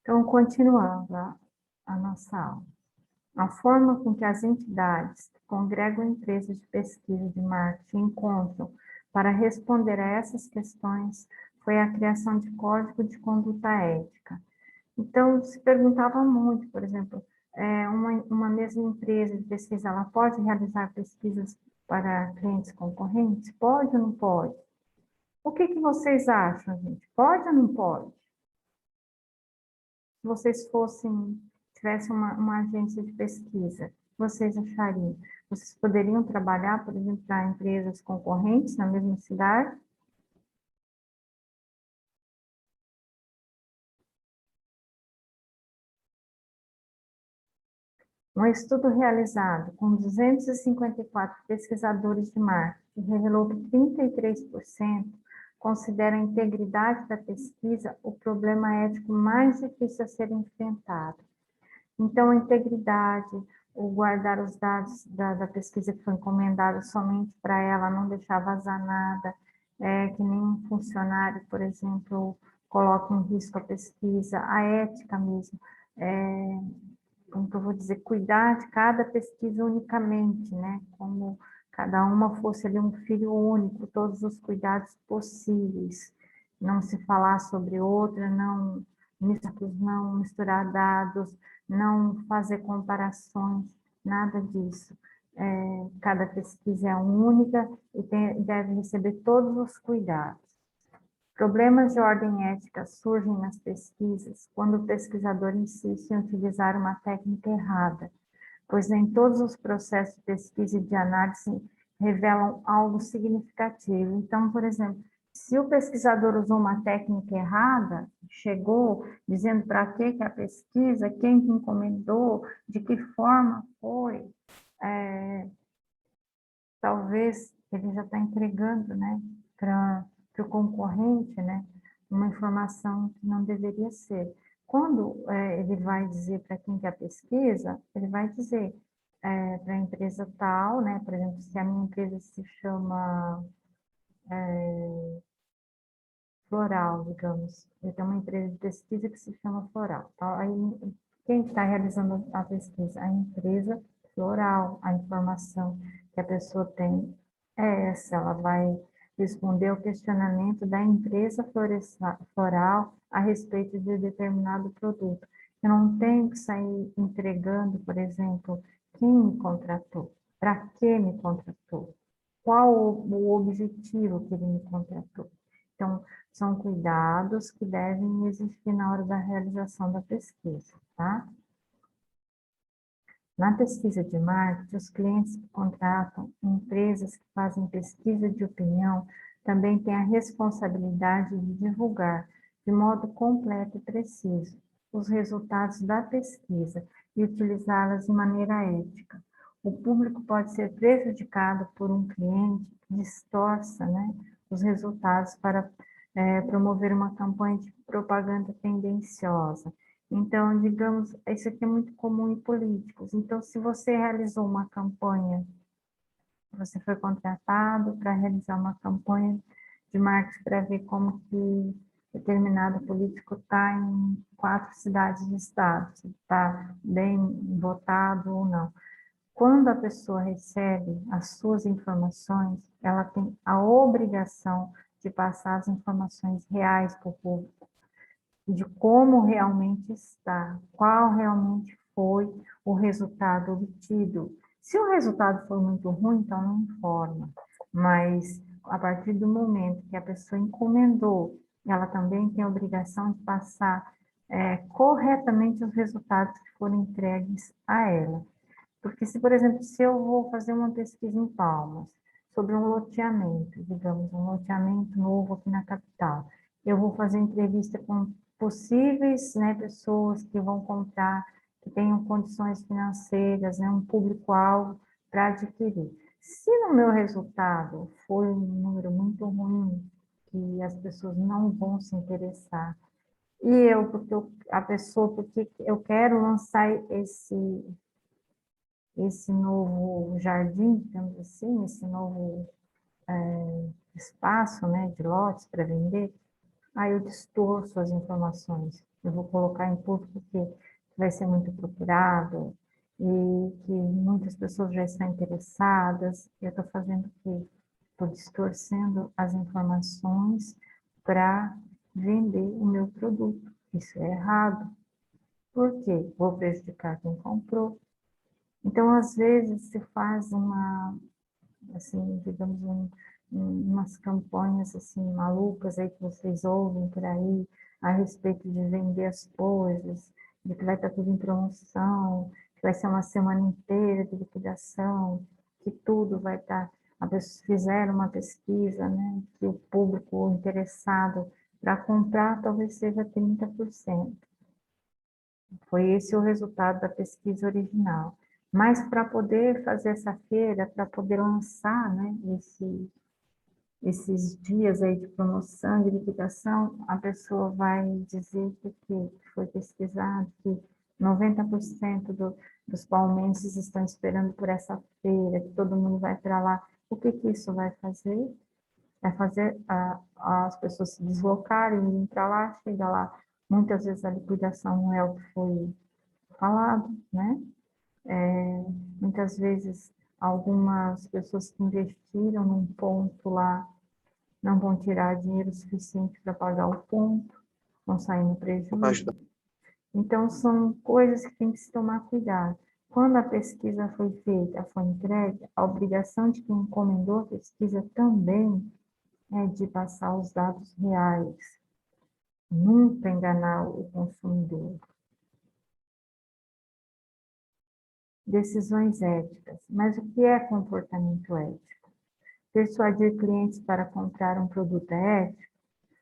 Então, continuando a nossa aula. A forma com que as entidades que congregam empresas de pesquisa de marketing encontram para responder a essas questões foi a criação de código de conduta ética. Então, se perguntava muito, por exemplo, uma mesma empresa de pesquisa, ela pode realizar pesquisas para clientes concorrentes? Pode ou não pode? O que vocês acham, gente? Pode ou não pode? Se vocês tivessem uma agência de pesquisa, o que vocês achariam? Vocês poderiam trabalhar, por exemplo, para empresas concorrentes na mesma cidade? Um estudo realizado com 254 pesquisadores de marketing revelou que 33% consideram a integridade da pesquisa o problema ético mais difícil a ser enfrentado. Então, a integridade, o guardar os dados da pesquisa que foi encomendada somente para ela, não deixar vazar nada, que nenhum funcionário, por exemplo, coloque em risco a pesquisa, a ética mesmo, como que eu vou dizer, cuidar de cada pesquisa unicamente, né? Como cada uma fosse ali um filho único, todos os cuidados possíveis. Não se falar sobre outra, não misturar dados, não fazer comparações, nada disso. Cada pesquisa é única e deve receber todos os cuidados. Problemas de ordem ética surgem nas pesquisas quando o pesquisador insiste em utilizar uma técnica errada, pois nem todos os processos de pesquisa e de análise revelam algo significativo. Então, por exemplo, se o pesquisador usou uma técnica errada, chegou dizendo para que a pesquisa, quem que encomendou, de que forma foi, talvez ele já está entregando, né, para o concorrente, né, uma informação que não deveria ser. Quando ele vai dizer para quem quer pesquisa, ele vai dizer para a empresa tal, né, por exemplo, se a minha empresa se chama Floral, digamos, eu tenho uma empresa de pesquisa que se chama Floral. Então, aí, quem está realizando a pesquisa? A empresa Floral, a informação que a pessoa tem é essa, ela vai responder ao questionamento da empresa floral a respeito de determinado produto. Eu não tenho que sair entregando, por exemplo, quem me contratou, para que me contratou, qual o objetivo que ele me contratou. Então, são cuidados que devem existir na hora da realização da pesquisa, tá? Na pesquisa de marketing, os clientes que contratam empresas que fazem pesquisa de opinião também têm a responsabilidade de divulgar, de modo completo e preciso, os resultados da pesquisa e utilizá-las de maneira ética. O público pode ser prejudicado por um cliente que distorça, né, os resultados para promover uma campanha de propaganda tendenciosa. Então, digamos, isso aqui é muito comum em políticos. Então, se você realizou uma campanha, você foi contratado para realizar uma campanha de marketing para ver como que determinado político está em 4 cidades do estado, se está bem votado ou não. Quando a pessoa recebe as suas informações, ela tem a obrigação de passar as informações reais para o público, de como realmente está, qual realmente foi o resultado obtido. Se o resultado for muito ruim, então não informa, mas a partir do momento que a pessoa encomendou, ela também tem a obrigação de passar corretamente os resultados que foram entregues a ela. Porque se, por exemplo, se eu vou fazer uma pesquisa em Palmas sobre um loteamento, digamos, um loteamento novo aqui na capital, eu vou fazer entrevista com possíveis, né, pessoas que vão comprar, que tenham condições financeiras, né, um público-alvo para adquirir. Se no meu resultado for um número muito ruim, que as pessoas não vão se interessar, e a pessoa, porque eu quero lançar esse novo jardim, digamos assim, esse novo espaço, né, de lotes para vender, aí eu distorço as informações. eu vou colocar em público que vai ser muito procurado e que muitas pessoas já estão interessadas. Eu estou fazendo o quê? Estou distorcendo as informações para vender o meu produto. Isso é errado. Por quê? Vou prejudicar quem comprou. Então, às vezes, se faz uma, assim, digamos, umas campanhas assim malucas aí que vocês ouvem por aí a respeito de vender as coisas, de que vai estar tudo em promoção, que vai ser uma semana inteira de liquidação, que tudo vai estar. Fizeram uma pesquisa, né, que o público interessado para comprar talvez seja 30%. Foi esse o resultado da pesquisa original. Mas para poder fazer essa feira, para poder lançar, né, esses dias aí de promoção, de liquidação, a pessoa vai dizer que foi pesquisado que 90% dos palmeirenses estão esperando por essa feira, que todo mundo vai para lá. O que isso vai fazer? Vai fazer as pessoas se deslocarem, ir para lá, chega lá. Muitas vezes a liquidação não é o que foi falado, né? Muitas vezes algumas pessoas que investiram num ponto lá não vão tirar dinheiro suficiente para pagar o ponto, vão sair no prejuízo. Então, são coisas que tem que se tomar cuidado. Quando a pesquisa foi feita, foi entregue, a obrigação de quem encomendou a pesquisa também é de passar os dados reais, nunca enganar o consumidor. Decisões éticas. Mas o que é comportamento ético? Persuadir clientes para comprar um produto é ético?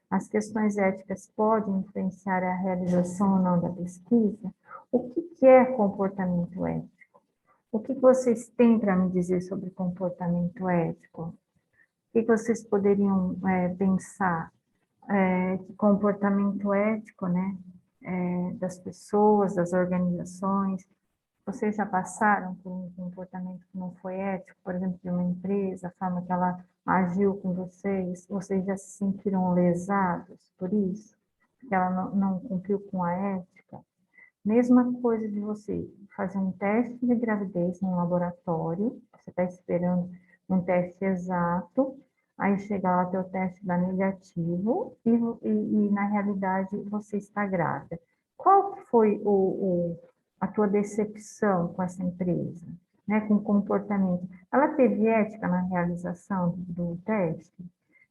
As questões éticas podem influenciar a realização ou não da pesquisa? O que é comportamento ético? O que vocês têm para me dizer sobre comportamento ético? O que vocês poderiam pensar? Que comportamento ético, né, das pessoas, das organizações. Vocês já passaram por um comportamento que não foi ético, por exemplo, de uma empresa, a forma que ela agiu com vocês? Vocês já se sentiram lesados por isso? Que ela não cumpriu com a ética? Mesma coisa de você fazer um teste de gravidez num laboratório, você está esperando um teste exato, aí chega lá, teu teste dá negativo e na realidade você está grávida. Qual que foi a tua decepção com essa empresa, né, com o comportamento? Ela teve ética na realização do teste?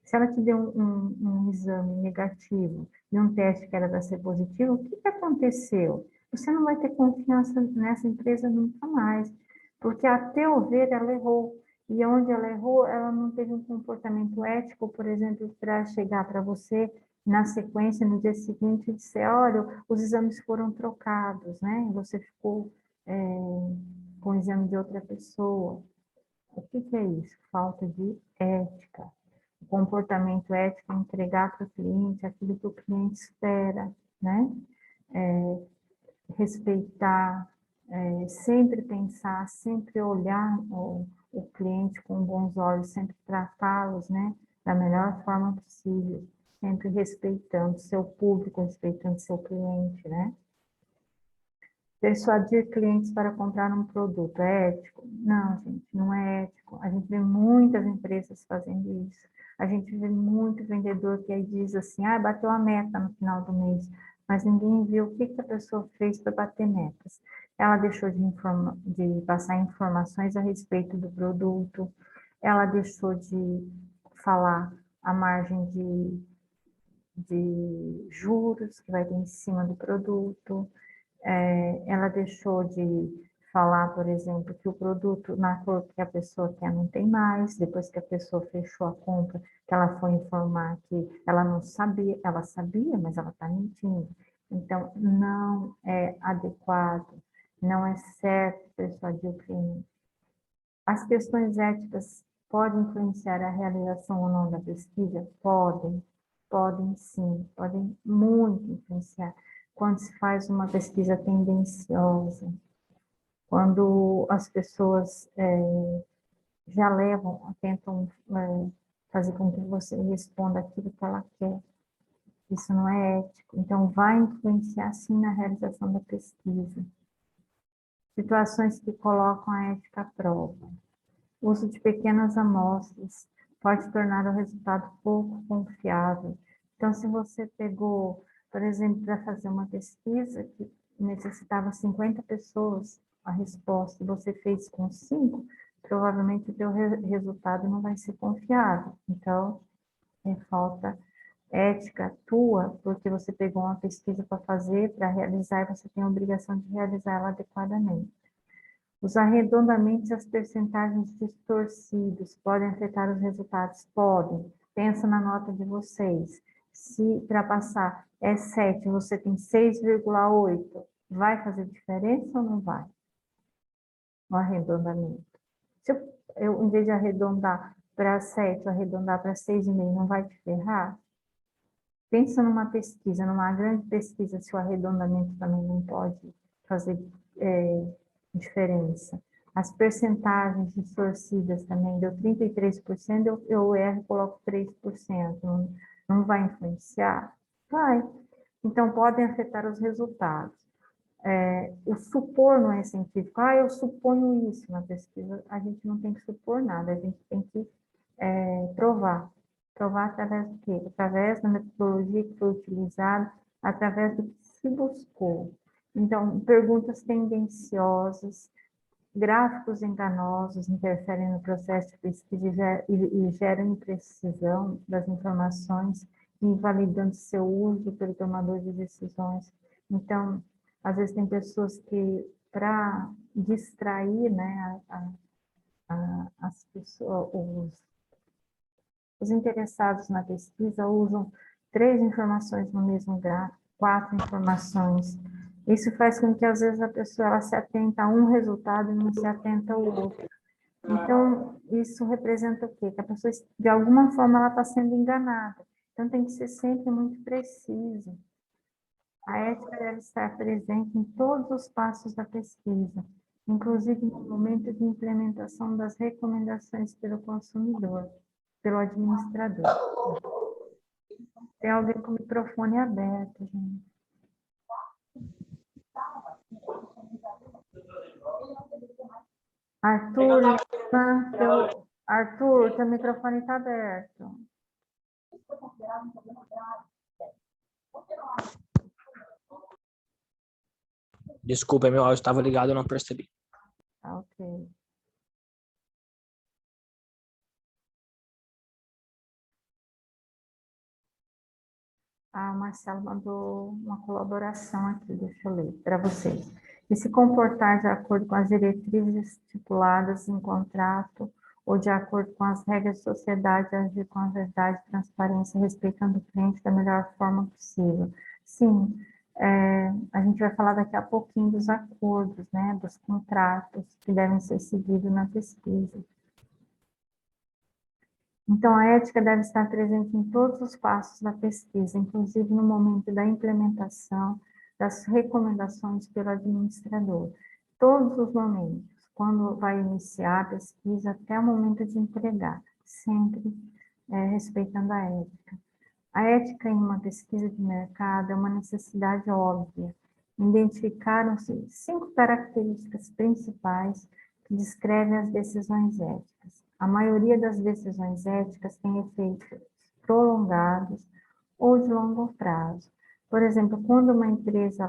Se ela te deu um exame negativo e um teste que era para ser positivo, o que aconteceu? Você não vai ter confiança nessa empresa nunca mais, porque a teu ver ela errou. E onde ela errou, ela não teve um comportamento ético, por exemplo, para chegar para você na sequência, no dia seguinte, e dizer, olha, os exames foram trocados, né? Você ficou com o exame de outra pessoa. O que é isso? Falta de ética. O comportamento ético é entregar para o cliente aquilo que o cliente espera, né? Respeitar, sempre pensar, sempre olhar o cliente com bons olhos, sempre tratá-los, né, da melhor forma possível, sempre respeitando seu público, respeitando seu cliente, né? Persuadir clientes para comprar um produto é ético? Não, gente, não é ético. A gente vê muitas empresas fazendo isso. A gente vê muito vendedor que aí diz assim, bateu a meta no final do mês, mas ninguém viu o que a pessoa fez para bater metas. Ela deixou de passar informações a respeito do produto, ela deixou de falar a margem de juros que vai ter em cima do produto, ela deixou de falar, por exemplo, que o produto na cor que a pessoa quer não tem mais, depois que a pessoa fechou a compra, que ela foi informar que ela não sabia, ela sabia, mas ela está mentindo. Então, não é adequado, não é certo persuadir o cliente. As questões éticas podem influenciar a realização ou não da pesquisa? Podem sim, podem muito influenciar. Quando se faz uma pesquisa tendenciosa, quando as pessoas já levam, tentam fazer com que você responda aquilo que ela quer. Isso não é ético. Então, vai influenciar, sim, na realização da pesquisa. Situações que colocam a ética à prova. O uso de pequenas amostras pode tornar o resultado pouco confiável. Então, se você pegou, por exemplo, para fazer uma pesquisa que necessitava 50 pessoas, a resposta você fez com 5, provavelmente o teu resultado não vai ser confiável. Então, falta ética tua, porque você pegou uma pesquisa para fazer, para realizar, e você tem a obrigação de realizá-la adequadamente. Os arredondamentos e as percentagens distorcidos podem afetar os resultados? Podem. Pensa na nota de vocês. Se para passar é 7, você tem 6,8, vai fazer diferença ou não vai? O arredondamento. Se eu, em vez de arredondar para 7, arredondar para 6,5, não vai te ferrar? Pensa numa pesquisa, numa grande pesquisa, se o arredondamento também não pode fazer diferença. As percentagens distorcidas também, deu 33%, eu erro e coloco 3%. Não vai influenciar? Vai. Então, podem afetar os resultados. O supor não é científico. Eu suponho isso na pesquisa. A gente não tem que supor nada, a gente tem que provar. Provar através do quê? Através da metodologia que foi utilizada, através do que se buscou. Então, perguntas tendenciosas, gráficos enganosos interferem no processo de pesquisa e geram imprecisão das informações, invalidando seu uso pelo tomador de decisões. Então, às vezes tem pessoas que, para distrair, né, as pessoas, os interessados na pesquisa usam 3 informações no mesmo gráfico, 4 informações. Isso faz com que, às vezes, a pessoa ela se atenta a um resultado e não se atenta ao outro. Então, isso representa o quê? Que a pessoa, de alguma forma, ela está sendo enganada. Então, tem que ser sempre muito preciso. A ética deve estar presente em todos os passos da pesquisa, inclusive no momento de implementação das recomendações pelo consumidor, pelo administrador. Tem alguém com o microfone aberto, gente. Arthur, teu microfone está aberto. Desculpa, meu áudio estava ligado, eu não percebi. Ok. O Marcelo mandou uma colaboração aqui, deixa eu ler para vocês. E se comportar de acordo com as diretrizes estipuladas em contrato ou de acordo com as regras de sociedade, agir com a verdade, transparência, respeitando o cliente da melhor forma possível. Sim, a gente vai falar daqui a pouquinho dos acordos, né, dos contratos que devem ser seguidos na pesquisa. Então, a ética deve estar presente em todos os passos da pesquisa, inclusive no momento da implementação das recomendações pelo administrador. Todos os momentos, quando vai iniciar a pesquisa até o momento de entregar, sempre respeitando a ética. A ética em uma pesquisa de mercado é uma necessidade óbvia. Identificaram-se 5 características principais que descrevem as decisões éticas. A maioria das decisões éticas tem efeitos prolongados ou de longo prazo. Por exemplo, quando uma empresa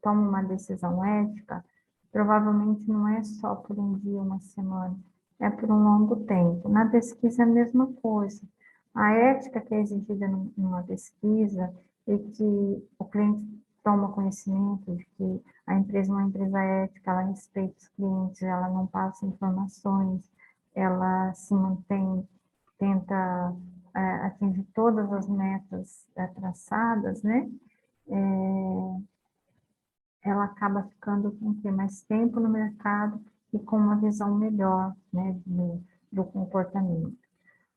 toma uma decisão ética, provavelmente não é só por um dia, uma semana, é por um longo tempo. Na pesquisa é a mesma coisa. A ética que é exigida numa pesquisa e que o cliente toma conhecimento de que a empresa é uma empresa ética, ela respeita os clientes, ela não passa informações, ela se mantém, tenta atingir todas as metas traçadas, né? Ela acaba ficando com mais tempo no mercado e com uma visão melhor, né, do comportamento.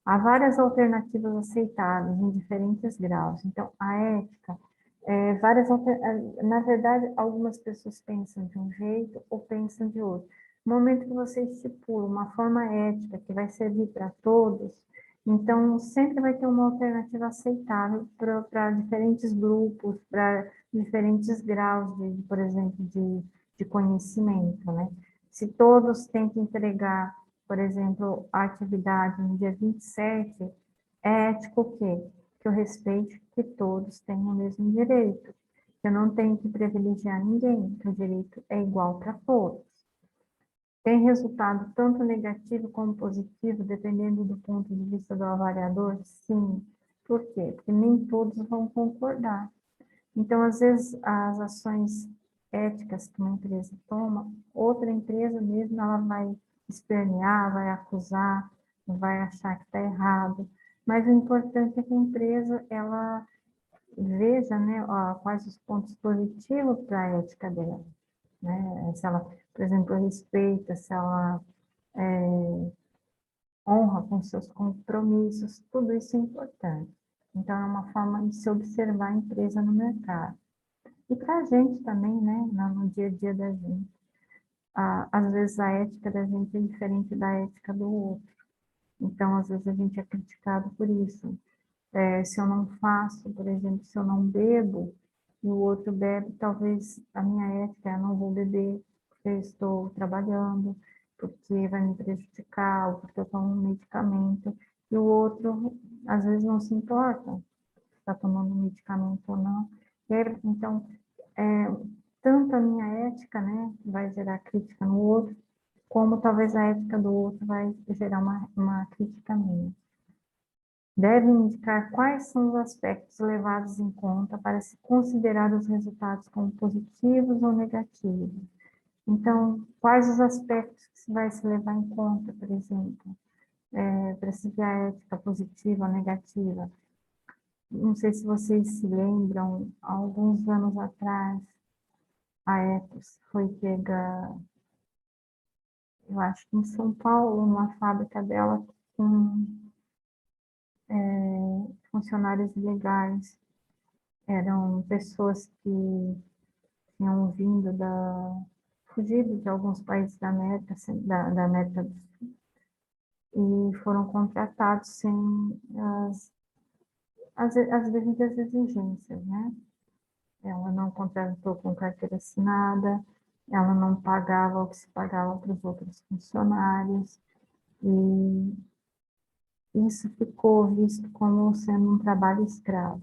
Há várias alternativas aceitáveis em diferentes graus. Então, a ética, na verdade, algumas pessoas pensam de um jeito ou pensam de outro. No momento que você estipula uma forma ética que vai servir para todos, Então, sempre vai ter uma alternativa aceitável para diferentes grupos, para diferentes graus, por exemplo, de conhecimento, né? Se todos têm que entregar, por exemplo, a atividade no dia 27, é ético o quê? Que eu respeite que todos tenham o mesmo direito. Eu não tenho que privilegiar ninguém, que o direito é igual para todos. Tem resultado tanto negativo como positivo, dependendo do ponto de vista do avaliador? Sim. Por quê? Porque nem todos vão concordar. Então, às vezes, as ações éticas que uma empresa toma, outra empresa mesmo, ela vai espernear, vai acusar, vai achar que está errado. Mas o importante é que a empresa, ela veja, né, quais os pontos positivos para a ética dela, né? Se ela, por exemplo, respeita, se ela honra com seus compromissos, tudo isso é importante. Então, é uma forma de se observar a empresa no mercado. E para a gente também, né, no dia a dia da gente. Às vezes a ética da gente é diferente da ética do outro. Então, às vezes a gente é criticado por isso. Se eu não faço, por exemplo, se eu não bebo, e o outro bebe, talvez a minha ética é não vou beber, porque eu estou trabalhando, porque vai me prejudicar, ou porque eu tomo um medicamento, e o outro, às vezes, não se importa se está tomando um medicamento ou não. Então, é, tanto a minha ética, né, vai gerar crítica no outro, como talvez a ética do outro vai gerar uma crítica minha. Deve indicar quais são os aspectos levados em conta para se considerar os resultados como positivos ou negativos. Então, quais os aspectos que se vai se levar em conta, por exemplo, para se ver a ética positiva ou negativa? Não sei se vocês se lembram, há alguns anos atrás, a Ethos foi pega, eu acho que em São Paulo, numa fábrica dela, com funcionários ilegais. Eram pessoas que tinham fugido de alguns países da América, da América do Sul, e foram contratados sem as devidas exigências, né? Ela não contratou com carteira assinada, ela não pagava o que se pagava para os outros funcionários, e isso ficou visto como sendo um trabalho escravo.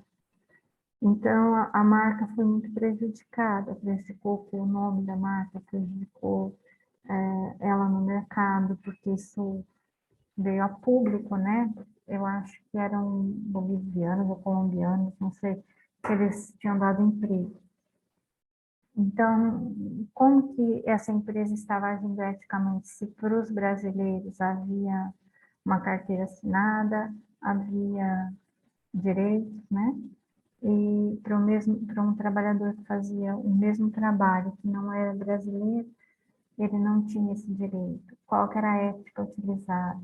Então, a marca foi muito prejudicada, prejudicou o nome da marca, prejudicou ela no mercado, porque isso veio a público, né? Eu acho que eram bolivianos ou colombianos, não sei, que eles tinham dado emprego. Então, como que essa empresa estava agindo eticamente? Se para os brasileiros havia uma carteira assinada, havia direitos, né? E para um trabalhador que fazia o mesmo trabalho, que não era brasileiro, ele não tinha esse direito. Qual que era a ética utilizada?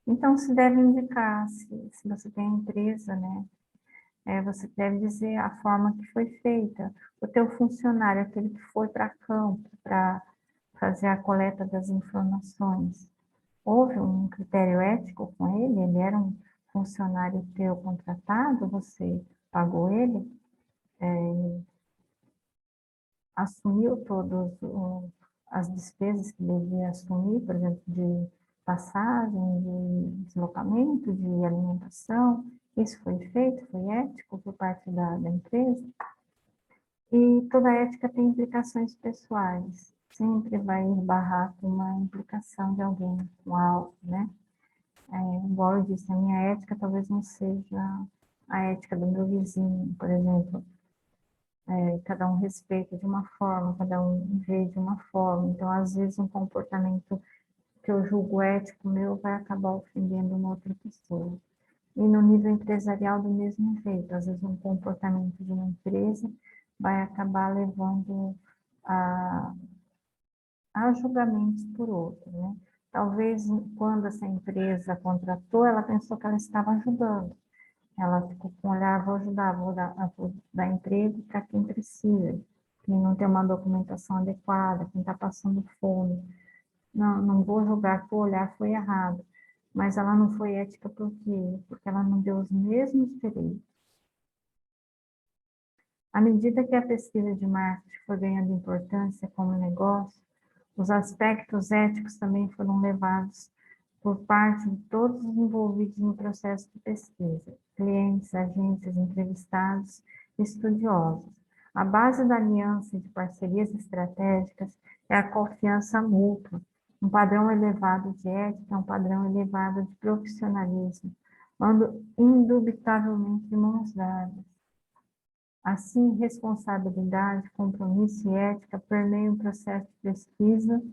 Então, se deve indicar, se você tem empresa, né? Você deve dizer a forma que foi feita. O teu funcionário, aquele que foi para campo, para fazer a coleta das informações, houve um critério ético com ele? Ele era um funcionário teu contratado? Você pagou ele? Assumiu todas as despesas que devia assumir, por exemplo, de passagem, de deslocamento, de alimentação? Isso foi feito? Foi ético por parte da empresa? E toda ética tem implicações pessoais. Sempre vai esbarrar com uma implicação de alguém, com algo, né? Igual eu disse, a minha ética talvez não seja a ética do meu vizinho, por exemplo. Cada um respeita de uma forma, cada um vê de uma forma. Então, às vezes, um comportamento que eu julgo ético meu vai acabar ofendendo uma outra pessoa. E no nível empresarial, do mesmo jeito. Às vezes, um comportamento de uma empresa vai acabar levando a, a julgamentos por outro, né? Talvez, quando essa empresa contratou, ela pensou que ela estava ajudando. Ela ficou com o olhar, vou dar emprego para quem precisa, quem não tem uma documentação adequada, quem está passando fome. Não, não vou julgar que o olhar foi errado. mas ela não foi ética por quê? Porque ela não deu os mesmos direitos. À medida que a pesquisa de marketing foi ganhando importância como negócio, os aspectos éticos também foram levados por parte de todos os envolvidos no processo de pesquisa, clientes, agências, entrevistados, estudiosos. A base da aliança e de parcerias estratégicas é a confiança mútua. Um padrão elevado de ética é um padrão elevado de profissionalismo, andando indubitavelmente de mãos dadas. Assim, responsabilidade, compromisso e ética permeiam o processo de pesquisa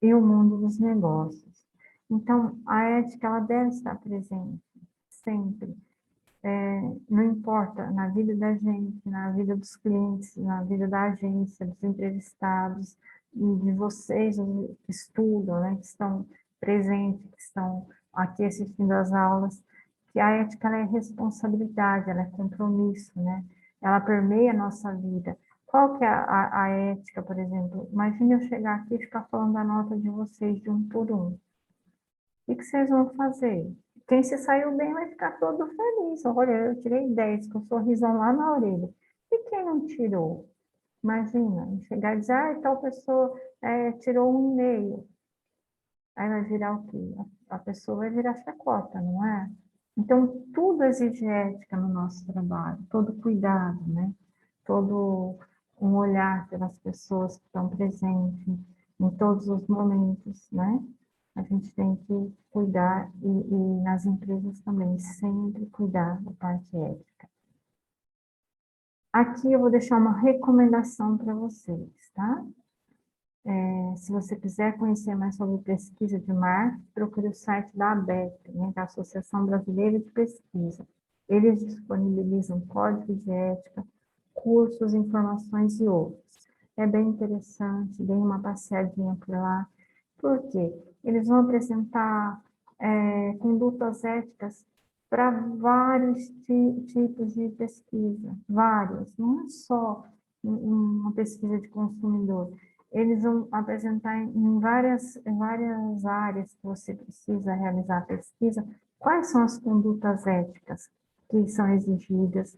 e o mundo dos negócios. Então, a ética ela deve estar presente sempre. Não importa na vida da gente, na vida dos clientes, na vida da agência, dos entrevistados, e de vocês que estudam, né, que estão presentes, que estão aqui assistindo às aulas, que a ética ela é responsabilidade, ela é compromisso, né? Ela permeia a nossa vida. Qual que é a ética, por exemplo? Imagine eu chegar aqui e ficar falando a nota de vocês de um por um. O que vocês vão fazer? Quem se saiu bem vai ficar todo feliz. Olha, eu tirei 10, com um sorrisão lá na orelha. E quem não tirou? Imagina, chegar e dizer, tal pessoa tirou 1,5. Aí vai virar o quê? A pessoa vai virar chacota, não é? Então, tudo exige ética no nosso trabalho, todo cuidado, né? Todo um olhar pelas pessoas que estão presentes em todos os momentos, né? A gente tem que cuidar e nas empresas também, sempre cuidar da parte ética. Aqui eu vou deixar uma recomendação para vocês, tá? Se você quiser conhecer mais sobre pesquisa de marketing, procure o site da ABEP, né, da Associação Brasileira de Pesquisa. Eles disponibilizam código de ética, cursos, informações e outros. É bem interessante, dê uma passeadinha por lá. Por quê? Eles vão apresentar condutas éticas para vários tipos de pesquisa, vários, não é só uma pesquisa de consumidor. Eles vão apresentar em várias áreas que você precisa realizar a pesquisa, quais são as condutas éticas que são exigidas.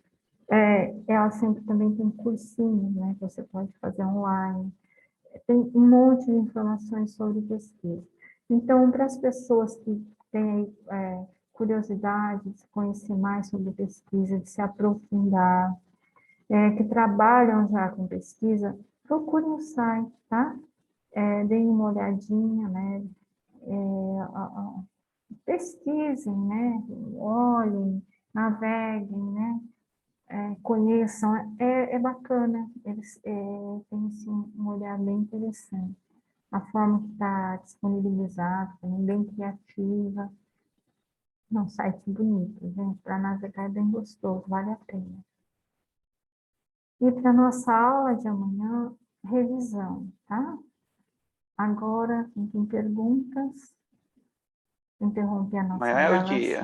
Ela sempre também tem cursinho, né, que você pode fazer online. Tem um monte de informações sobre pesquisa. Então, para as pessoas que têm curiosidade de conhecer mais sobre pesquisa, de se aprofundar, que trabalham já com pesquisa, procurem o site, tá? Deem uma olhadinha, né? Pesquisem, né? Olhem, naveguem, né? Conheçam, é bacana, eles têm assim, um olhar bem interessante. A forma que está disponibilizada, também bem criativa. É um site bonito, gente, para navegar é bem gostoso, vale a pena. E para nossa aula de amanhã, revisão, tá? Agora, quem tem perguntas, interromper a nossa Amanhã é o gravação. dia.